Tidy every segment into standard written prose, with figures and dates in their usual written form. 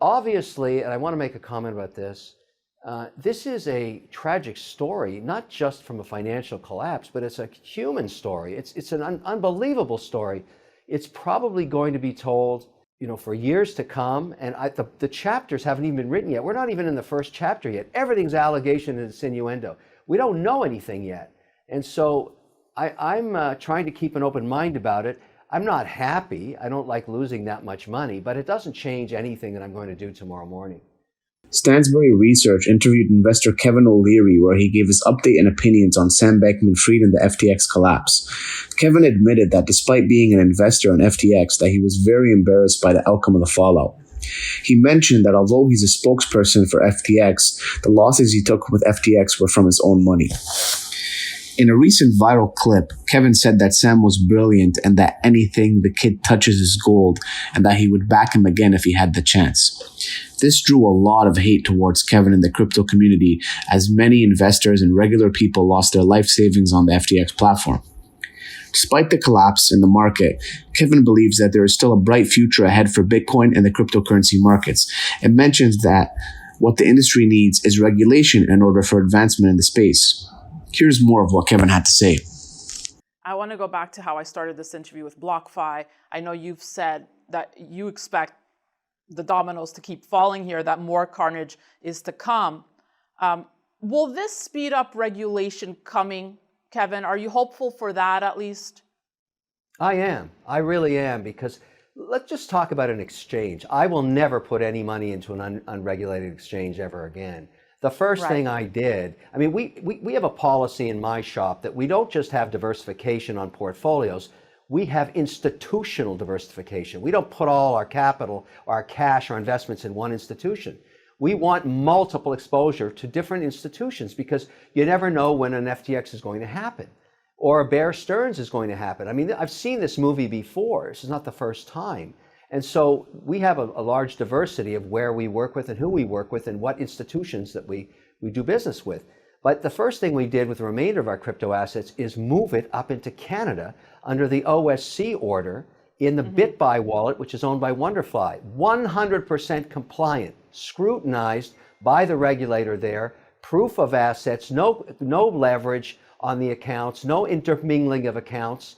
obviously, and I want to make a comment about this, this is a tragic story, not just from a financial collapse, but it's a human story. It's an unbelievable story. It's probably going to be told, for years to come. And the chapters haven't even been written yet. We're not even in the first chapter yet. Everything's allegation and insinuendo. We don't know anything yet. And so I'm trying to keep an open mind about it. I'm not happy. I don't like losing that much money, but it doesn't change anything that I'm going to do tomorrow morning. Stansberry Research interviewed investor Kevin O'Leary, where he gave his update and opinions on Sam Bankman Fried and the FTX collapse. Kevin admitted that despite being an investor in FTX, that he was very embarrassed by the outcome of the fallout. He mentioned that although he's a spokesperson for FTX, the losses he took with FTX were from his own money. In a recent viral clip, Kevin said that Sam was brilliant and that anything the kid touches is gold, and that he would back him again if he had the chance. This drew a lot of hate towards Kevin in the crypto community, as many investors and regular people lost their life savings on the FTX platform. Despite the collapse in the market, Kevin believes that there is still a bright future ahead for Bitcoin and the cryptocurrency markets, and mentions that what the industry needs is regulation in order for advancement in the space. Here's more of what Kevin had to say. I want to go back to how I started this interview with BlockFi. I know you've said that you expect the dominoes to keep falling here, that more carnage is to come. Will this speed up regulation coming, Kevin? Are you hopeful for that at least? I am. I really am, because let's just talk about an exchange. I will never put any money into an unregulated exchange ever again. The first thing I did, we have a policy in my shop that we don't just have diversification on portfolios, we have institutional diversification. We don't put all our capital, our cash, our investments in one institution. We want multiple exposure to different institutions, because you never know when an FTX is going to happen or a Bear Stearns is going to happen. I've seen this movie before. This is not the first time. And so we have a large diversity of where we work with and who we work with and what institutions that we do business with. But the first thing we did with the remainder of our crypto assets is move it up into Canada under the OSC order in the BitBuy wallet, which is owned by Wonderfly. 100% compliant, scrutinized by the regulator there, proof of assets, no leverage on the accounts, no intermingling of accounts.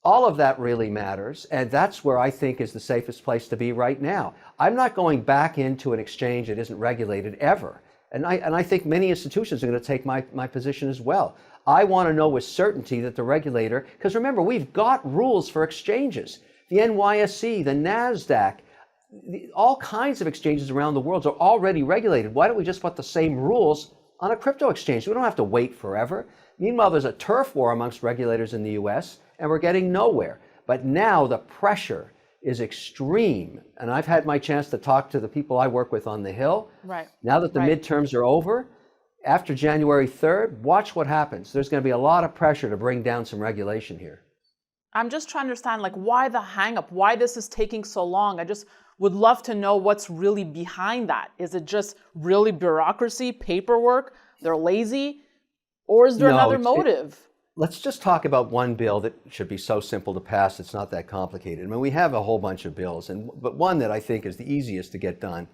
All of that really matters, and that's where I think is the safest place to be right now. I'm not going back into an exchange that isn't regulated ever. And I think many institutions are going to take my position as well. I want to know with certainty that the regulator, because remember, we've got rules for exchanges. The NYSE, the NASDAQ, all kinds of exchanges around the world are already regulated. Why don't we just put the same rules on a crypto exchange? We don't have to wait forever. Meanwhile, there's a turf war amongst regulators in the US, and we're getting nowhere. But now the pressure is extreme. And I've had my chance to talk to the people I work with on the Hill. Right. Now that the midterms are over, after January 3rd, watch what happens. There's going to be a lot of pressure to bring down some regulation here. I'm just trying to understand, why the hang up, why this is taking so long. I just would love to know what's really behind that. Is it just really bureaucracy, paperwork? They're lazy? Or is there another motive? Let's just talk about one bill that should be so simple to pass. It's not that complicated. We have a whole bunch of bills, but one that I think is the easiest to get done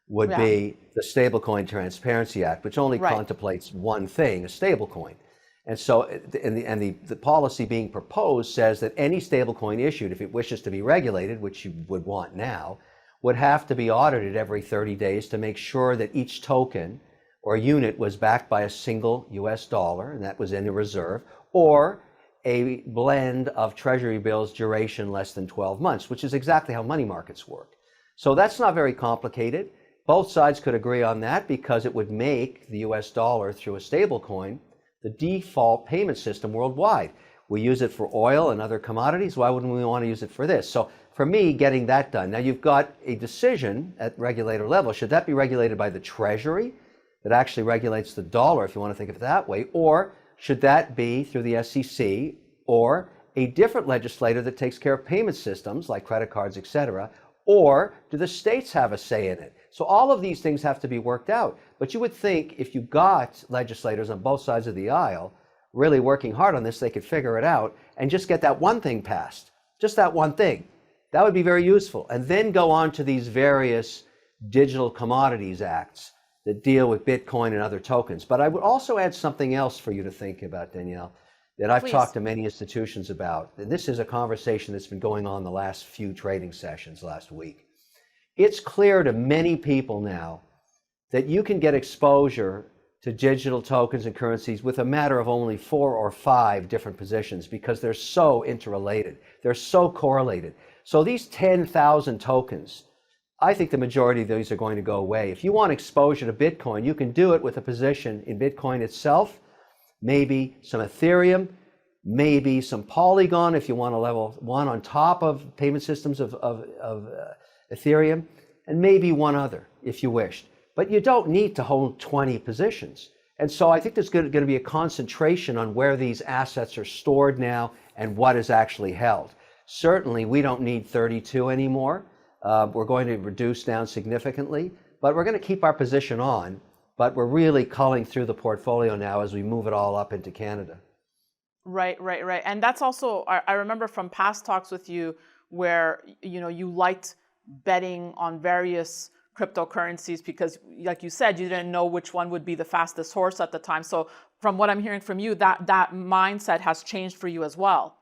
would be the Stablecoin Transparency Act, which only contemplates one thing, a stablecoin. And so, the policy being proposed says that any stablecoin issued, if it wishes to be regulated, which you would want now, would have to be audited every 30 days to make sure that each token or unit was backed by a single US dollar, and that was in a reserve, or a blend of treasury bills duration less than 12 months, which is exactly how money markets work. So that's not very complicated. Both sides could agree on that, because it would make the US dollar through a stable coin the default payment system worldwide. We use it for oil and other commodities. Why wouldn't we want to use it for this? So for me, getting that done. Now you've got a decision at regulator level. Should that be regulated by the Treasury that actually regulates the dollar, if you want to think of it that way, or should that be through the SEC or a different legislator that takes care of payment systems like credit cards, etc., or do the states have a say in it? So all of these things have to be worked out. But you would think if you got legislators on both sides of the aisle really working hard on this, they could figure it out and just get that one thing passed, just that one thing. That would be very useful. And then go on to these various digital commodities acts that deal with Bitcoin and other tokens. But I would also add something else for you to think about, Danielle, that I've Please. talked to many institutions about. And this is a conversation that's been going on the last few trading sessions last week. It's clear to many people now that you can get exposure to digital tokens and currencies with a matter of only 4 or 5 different positions because they're so interrelated. They're so correlated. So these 10,000 tokens, I think the majority of these are going to go away. If you want exposure to Bitcoin, you can do it with a position in Bitcoin itself, maybe some Ethereum, maybe some Polygon if you want a level 1 on top of payment systems of Ethereum, and maybe one other if you wished. But you don't need to hold 20 positions. And so I think there's going to be a concentration on where these assets are stored now and what is actually held. Certainly, we don't need 32 anymore. We're going to reduce down significantly, but we're going to keep our position on. But we're really culling through the portfolio now as we move it all up into Canada. Right. And that's also, I remember from past talks with you where, you liked betting on various cryptocurrencies because, like you said, you didn't know which one would be the fastest horse at the time. So from what I'm hearing from you, that mindset has changed for you as well.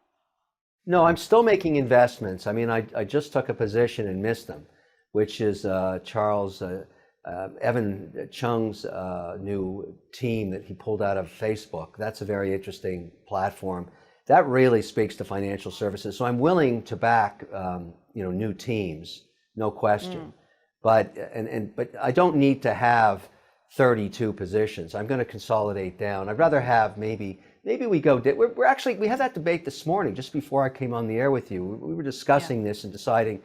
No, I'm still making investments. I mean, I just took a position and missed them, which is Charles Evan Chung's new team that he pulled out of Facebook. That's a very interesting platform. That really speaks to financial services. So I'm willing to back new teams, no question. But I don't need to have 32 positions. I'm going to consolidate down. I'd rather have maybe we go. We had that debate this morning just before I came on the air with you. We were discussing this and deciding,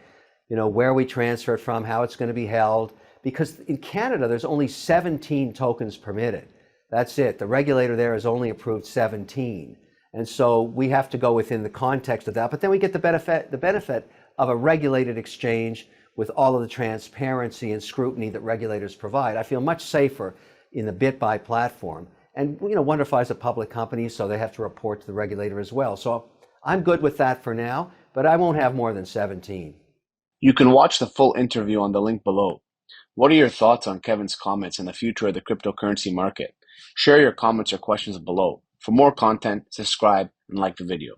where we transfer it from, how it's going to be held. Because in Canada, there's only 17 tokens permitted. That's it. The regulator there has only approved 17. And so we have to go within the context of that. But then we get the benefit of a regulated exchange with all of the transparency and scrutiny that regulators provide. I feel much safer in the BitBuy platform. And WonderFi is a public company, so they have to report to the regulator as well. So I'm good with that for now, but I won't have more than 17. You can watch the full interview on the link below. What are your thoughts on Kevin's comments and the future of the cryptocurrency market? Share your comments or questions below. For more content, subscribe and like the video.